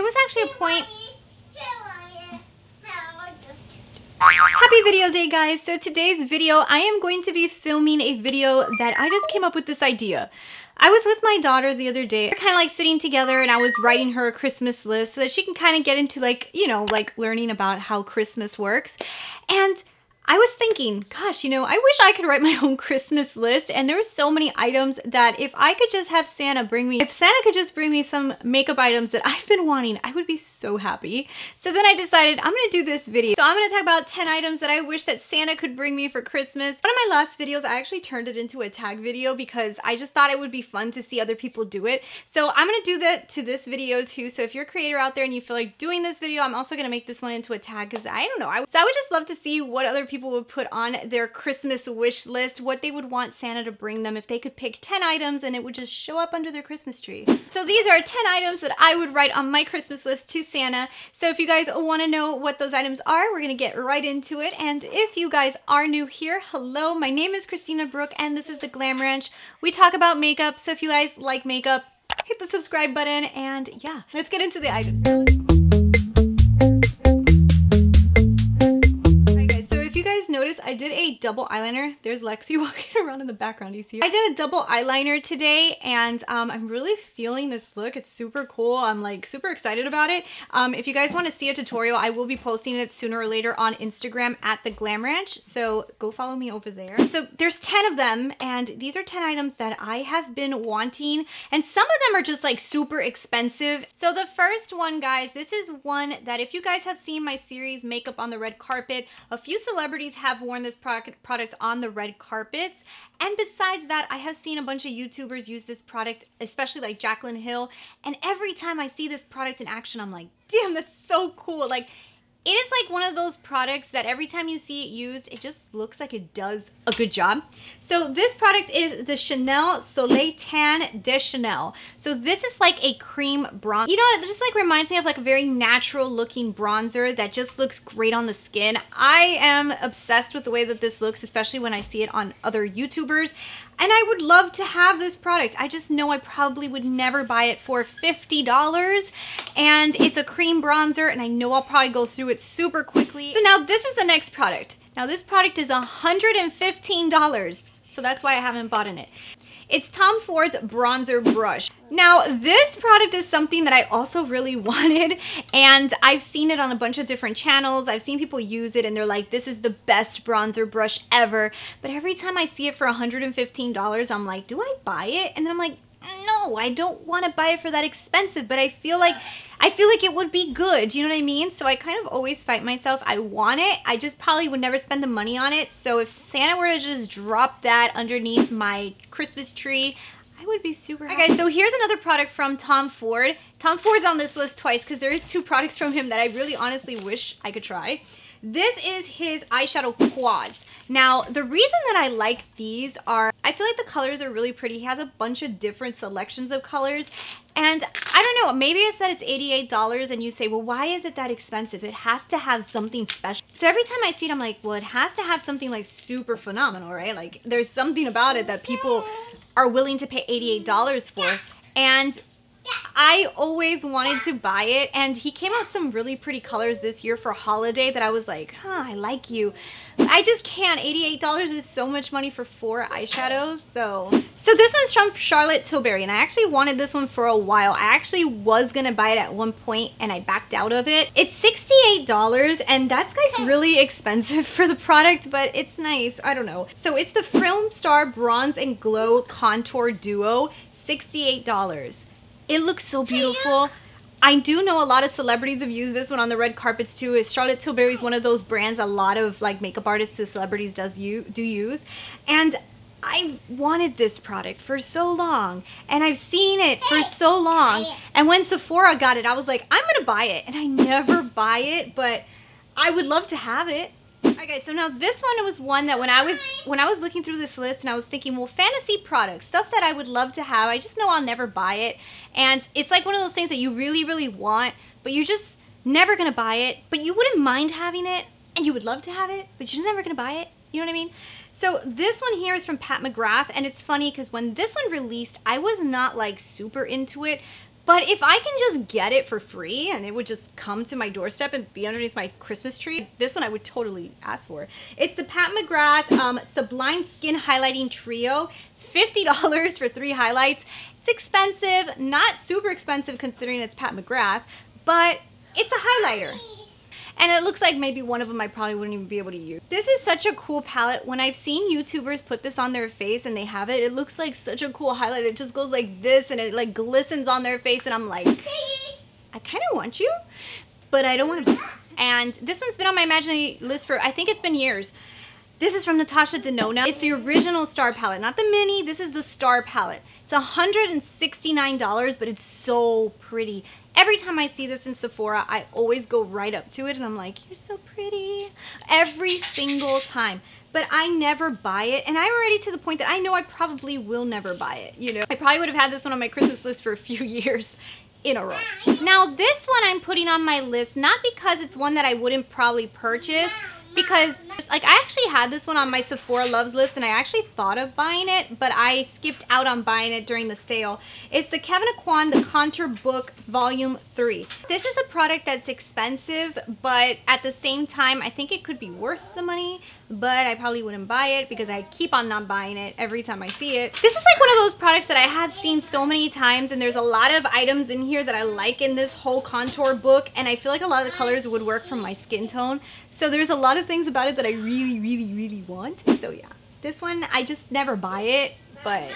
was actually a point. Happy video day, guys. So today's video, I am going to be filming a video that I just came up with this idea. I was with my daughter the other day. We were kind of like sitting together and I was writing her a Christmas list so that she can kind of get into like, you know, like learning about how Christmas works. And I was thinking, gosh, you know, I wish I could write my own Christmas list, and there were so many items that if I could just have Santa bring me, if Santa could just bring me some makeup items that I've been wanting, I would be so happy. So then I decided I'm gonna do this video. So I'm gonna talk about 10 items that I wish that Santa could bring me for Christmas. One of my last videos, I actually turned it into a tag video because I just thought it would be fun to see other people do it. So I'm gonna do that to this video too. So if you're a creator out there and you feel like doing this video, I'm also gonna make this one into a tag because I don't know. So I would just love to see what other people would put on their Christmas wish list, what they would want Santa to bring them if they could pick 10 items and it would just show up under their Christmas tree. So these are 10 items that I would write on my Christmas list to Santa. So if you guys want to know what those items are, we're gonna get right into it. And if you guys are new here, hello, my name is Christina Brooke and this is the Glam Ranch. We talk about makeup, so if you guys like makeup, hit the subscribe button, and yeah, let's get into the items. Notice I did a double eyeliner. There's Lexi walking around in the background. You see? I did a double eyeliner today, and I'm really feeling this look. It's super cool. I'm like super excited about it. If you guys want to see a tutorial, I will be posting it sooner or later on Instagram at the Glam Ranch. So go follow me over there. So there's 10 of them, and these are 10 items that I have been wanting, and some of them are just like super expensive. So the first one, guys, this is one that if you guys have seen my series Makeup on the Red Carpet, a few celebrities have worn this product on the red carpets. And besides that, I have seen a bunch of YouTubers use this product, especially like Jaclyn Hill. And every time I see this product in action, I'm like, damn, that's so cool. Like, it is like one of those products that every time you see it used, it just looks like it does a good job. So this product is the Chanel Solei Tan de Chanel. So this is like a cream bronzer. You know, it just like reminds me of like a very natural looking bronzer that just looks great on the skin. I am obsessed with the way that this looks, especially when I see it on other YouTubers. And I would love to have this product. I just know I probably would never buy it for $50. And it's a cream bronzer, and I know I'll probably go through it super quickly. So now this is the next product. Now this product is $115. So that's why I haven't bought in it. It's Tom Ford's bronzer brush. Now this product is something that I also really wanted, and I've seen it on a bunch of different channels. I've seen people use it and they're like, this is the best bronzer brush ever. But every time I see it for $115, I'm like, do I buy it? And then I'm like, no, I don't want to buy it for that expensive, but I feel like it would be good. Do you know what I mean? So I kind of always fight myself. I want it. I just probably would never spend the money on it. So if Santa were to just drop that underneath my Christmas tree, I would be super happy. Okay, so here's another product from Tom Ford. Tom Ford's on this list twice because there is 2 products from him that I really honestly wish I could try. This is his eyeshadow quads. Now, the reason that I like these are, I feel like the colors are really pretty. He has a bunch of different selections of colors. And I don't know, maybe it's that it's $88 and you say, well, why is it that expensive? It has to have something special. So every time I see it, I'm like, well, it has to have something like super phenomenal, right? Like there's something about it that people are willing to pay $88 for. And I always wanted to buy it, and he came out some really pretty colors this year for holiday that I was like, huh, I like you. I just can't. $88 is so much money for 4 eyeshadows. So this one's from Charlotte Tilbury, and I actually wanted this one for a while. I actually was gonna buy it at one point and I backed out of it. It's $68, and that's like really expensive for the product, but it's nice. I don't know. So it's the Filmstar Bronze and Glow Contour Duo, $68. It looks so beautiful. I do know a lot of celebrities have used this one on the red carpets too. Charlotte Tilbury is one of those brands a lot of like makeup artists and celebrities do use. And I wanted this product for so long, and I've seen it for so long. And when Sephora got it, I was like, I'm gonna buy it. And I never buy it, but I would love to have it. Okay, so now this one was one that when I was looking through this list and I was thinking, well, fantasy products, stuff that I would love to have, I just know I'll never buy it. And it's like one of those things that you really, really want, but you're just never gonna buy it, but you wouldn't mind having it, and you would love to have it, but you're never gonna buy it. You know what I mean? So this one here is from Pat McGrath, and it's funny because when this one released, I was not like super into it, But if I can just get it for free and it would just come to my doorstep and be underneath my Christmas tree, this one I would totally ask for. It's the Pat McGrath Sublime Skin Highlighting Trio. It's $50 for 3 highlights. It's expensive, not super expensive considering it's Pat McGrath, but it's a highlighter. And it looks like maybe one of them I probably wouldn't even be able to use. This is such a cool palette. When I've seen YouTubers put this on their face and they have it, it looks like such a cool highlight. It just goes like this and it like glistens on their face and I'm like, I kind of want you, but I don't want to. And this one's been on my imaginary list for, I think it's been years. This is from NATASHA DENONA. It's the original Star palette, not the mini. This is the Star palette. It's $169, but it's so pretty. Every time I see this in Sephora, I always go right up to it and I'm like, you're so pretty. Every single time. But I never buy it. And I'm already to the point that I know I probably will never buy it. You know, I probably would have had this one on my Christmas list for a few years in a row. Now this one I'm putting on my list, not because it's one that I wouldn't probably purchase, because like I actually had this one on my Sephora Loves list and I actually thought of buying it, but I skipped out on buying it during the sale. It's the KEVYN Aucoin The Contour Book Volume 3. This is a product that's expensive, but at the same time, I think it could be worth the money, but I probably wouldn't buy it because I keep on not buying it every time I see it. This is like one of those products that I have seen so many times and there's a lot of items in here that I like in this whole contour book and I feel like a lot of the colors would work for my skin tone. So there's a lot of things about it that I really want. So yeah, this one, I just never buy it, but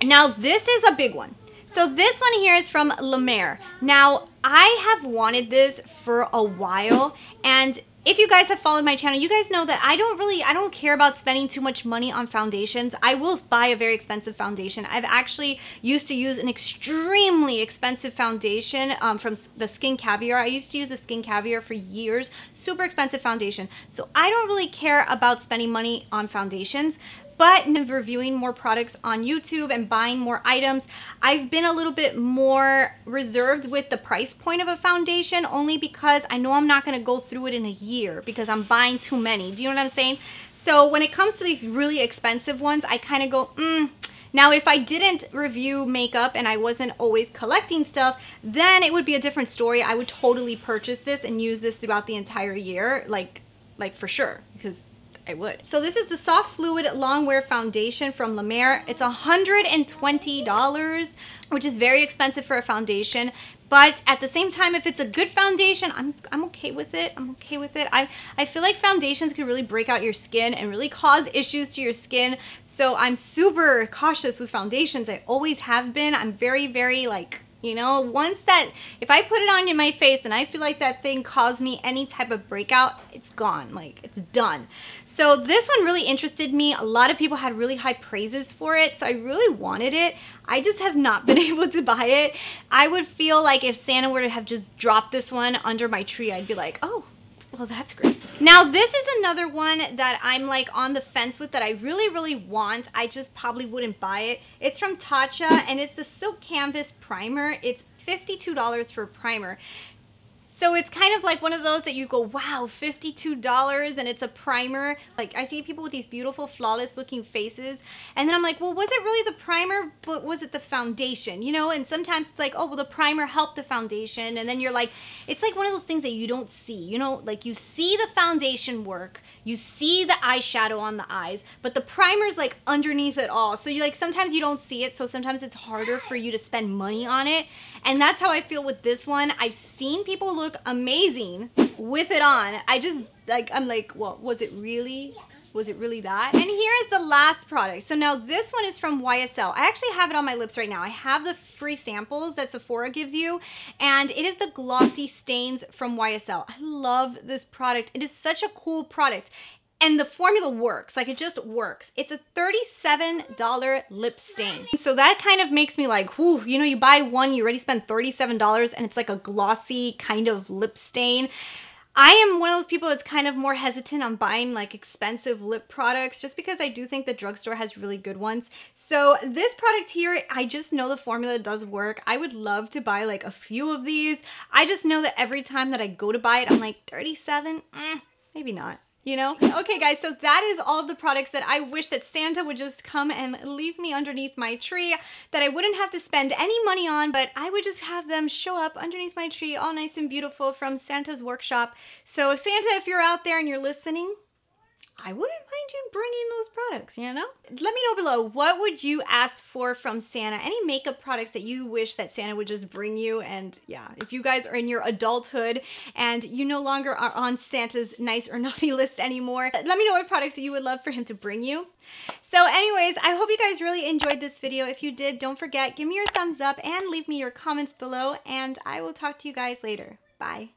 now this is a big one. So this one here is from LAURENT. Now, I have wanted this for a while, and if you guys have followed my channel, you guys know that I don't care about spending too much money on foundations. I will buy a very expensive foundation. I've actually used to use an extremely expensive foundation from the Skin Caviar. I used to use the Skin Caviar for years. Super expensive foundation. So I don't really care about spending money on foundations. But in reviewing more products on YouTube and buying more items, I've been a little bit more reserved with the price point of a foundation only because I know I'm not going to go through it in a year because I'm buying too many. Do you know what I'm saying? So when it comes to these really expensive ones, I kind of go, Now, if I didn't review makeup and I wasn't always collecting stuff, then it would be a different story. I would totally purchase this and use this throughout the entire year, like for sure, because I would. So this is the Soft Fluid Longwear Foundation from LAURENT. It's $120, which is very expensive for a foundation. But at the same time, if it's a good foundation, I'm okay with it. I'm okay with it. I feel like foundations can really break out your skin and really cause issues to your skin. So I'm super cautious with foundations. I always have been. I'm very like, you know, once that, if I put it on in my face and I feel like that thing caused me any type of breakout, it's gone, like it's done. So this one really interested me. A lot of people had really high praises for it, so I really wanted it. I just have not been able to buy it. I would feel like if Santa were to have just dropped this one under my tree, I'd be like, oh, well, that's great. Now, this is another one that I'm like on the fence with that I really want. I just probably wouldn't buy it. It's from TATCHA and it's the Silk Canvas Primer. It's $52 for a primer. So it's kind of like one of those that you go, wow, $52 and it's a primer. Like I see people with these beautiful, flawless looking faces. And then I'm like, well, was it really the primer, but was it the foundation? You know, and sometimes it's like, oh, well, the primer helped the foundation. And then you're like, it's like one of those things that you don't see, you know, like you see the foundation work, you see the eyeshadow on the eyes, but the primer's like underneath it all. So you like, sometimes you don't see it. So sometimes it's harder for you to spend money on it. And that's how I feel with this one. I've seen people look amazing with it on. I just like, I'm like, well, was it really that? And here is the last product. So now this one is from YSL. I actually have it on my lips right now. I have the free samples that Sephora gives you, and it is the Glossy Stains from YSL. I love this product. It is such a cool product. And the formula works, like it just works. It's a $37 lip stain. So that kind of makes me like, whew, you know, you buy one, you already spend $37 and it's like a glossy kind of lip stain. I am one of those people that's kind of more hesitant on buying like expensive lip products just because I do think the drugstore has really good ones. So this product here, I just know the formula does work. I would love to buy like a few of these. I just know that every time that I go to buy it, I'm like 37, maybe not. you know? Okay guys, so that is all of the products that I wish that Santa would just come and leave me underneath my tree, that I wouldn't have to spend any money on, but I would just have them show up underneath my tree all nice and beautiful from Santa's workshop. So Santa, if you're out there and you're listening, I wouldn't mind you bringing those products, you know? Let me know below, what would you ask for from Santa? Any makeup products that you wish that Santa would just bring you? And yeah, if you guys are in your adulthood and you no longer are on Santa's nice or naughty list anymore, let me know what products you would love for him to bring you. So anyways, I hope you guys really enjoyed this video. If you did, don't forget, give me your thumbs up and leave me your comments below, and I will talk to you guys later. Bye.